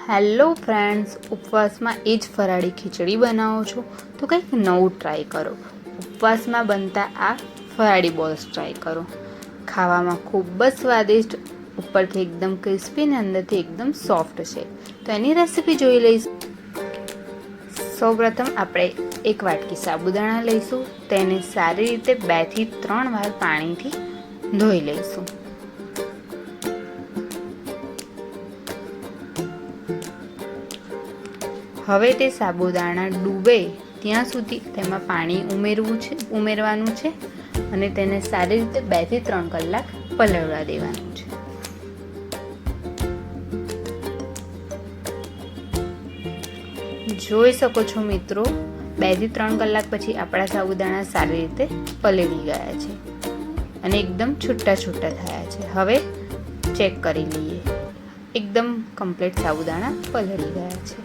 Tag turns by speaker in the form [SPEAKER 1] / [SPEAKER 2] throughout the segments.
[SPEAKER 1] Hello friends, ઉપવાસમાં એ જ ફરાળી ખીચડી બનાવો છો તો કંઈક નવું ટ્રાય કરો. ઉપવાસમાં બનતા આ ફરાળી બોલ્સ ટ્રાય કરો. ખાવામાં ખૂબ જ સ્વાદિષ્ટ, ઉપરથી એકદમ ક્રિસ્પી અને અંદરથી એકદમ સોફ્ટ છે. તો એની રેસીપી જોઈ લઈશું. સૌપ્રથમ આપણે એક વાટકી સાબુદાણા લઈશું. તેને સારી રીતે 2 થી 3 વાર પાણીથી ધોઈ લઈશું. હવે તે સાબુદાણા ડૂબે ત્યાં સુધી તેમાં પાણી ઉમેરવાનું છે અને તેને સારી રીતે 2 થી 3 કલાક પલળવા દેવાનું છે. જોઈ શકો છો મિત્રો, 2 થી 3 કલાક પછી આપણા સાબુદાણા સારી રીતે પલળી ગયા છે અને એકદમ છૂટા છૂટા થયા છે. હવે ચેક કરી લઈએ. એકદમ કમ્પ્લીટ સાબુદાણા પલળી ગયા છે.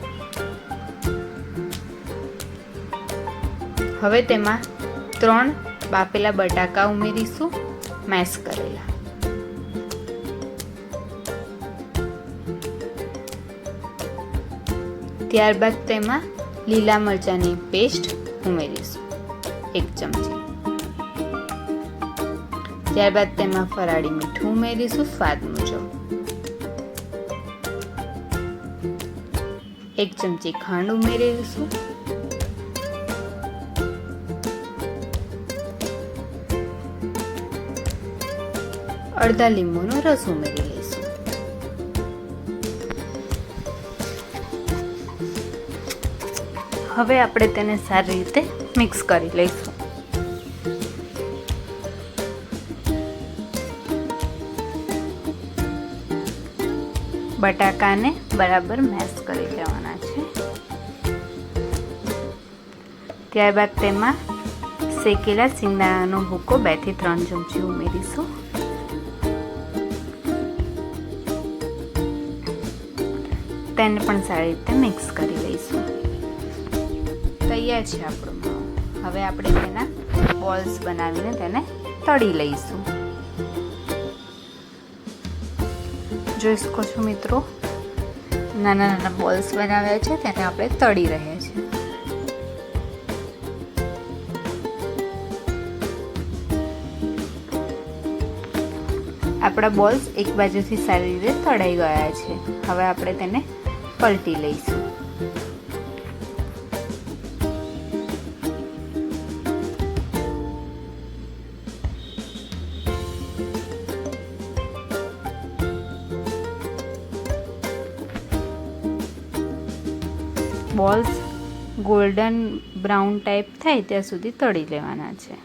[SPEAKER 1] હવે તેમાં 3 બાફેલા બટાકા ઉમેરીશું, મેશ કરેલા. ત્યારબાદ તેમાં લીલા મરચાંની પેસ્ટ ઉમેરીશું 1 ચમચી. ત્યારબાદ તેમાં ફરાળી મીઠું ઉમેરીશું સ્વાદ મુજબ. 1 ચમચી ખાંડ ઉમેરીશું. અડધા લીંબુનો રસ ઉમેરી લઈશું. હવે આપણે તેને સારી રીતે મિક્સ કરી લઈશું. બટાકાને બરાબર મેશ કરી લેવાના છે. ત્યારબાદ તેમાં શેકેલા સિંગદાણાનો ભૂકો 2 થી 3 ચમચી ઉમેરીશું. તેને પણ સારી રીતે મિક્સ કરી લઈશું. તૈયાર છે આપણો માવો. હવે આપણે તેના બોલ્સ બનાવીને તેને તળી લઈશું. જોઈ શકો છો મિત્રો, નાના નાના બોલ્સ બનાવ્યા છે, તેને આપણે તળી રહ્યા છીએ. આપણા બોલ્સ એક બાજુથી સારી રીતે તળાઈ ગયા છે. હવે આપણે તેને પલટી લઈશું. બોલ્સ ગોલ્ડન બ્રાઉન ટાઈપ થાય ત્યાં સુધી તળી લેવાના છે.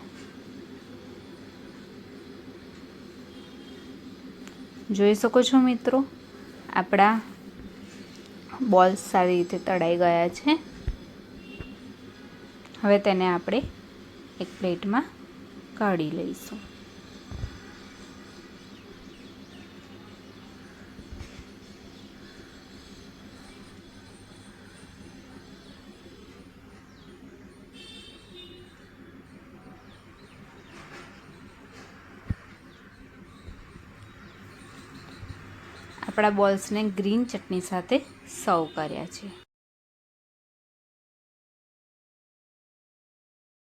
[SPEAKER 1] જોઈ શકો છો મિત્રો, આપણા બોલ્સ સારી રીતે તળાઈ ગયા છે. હવે તેને આપણે એક પ્લેટમાં કાઢી લઈશું. આપણા બોલ્સને ગ્રીન ચટણી સાથે સર્વ કર્યા છે.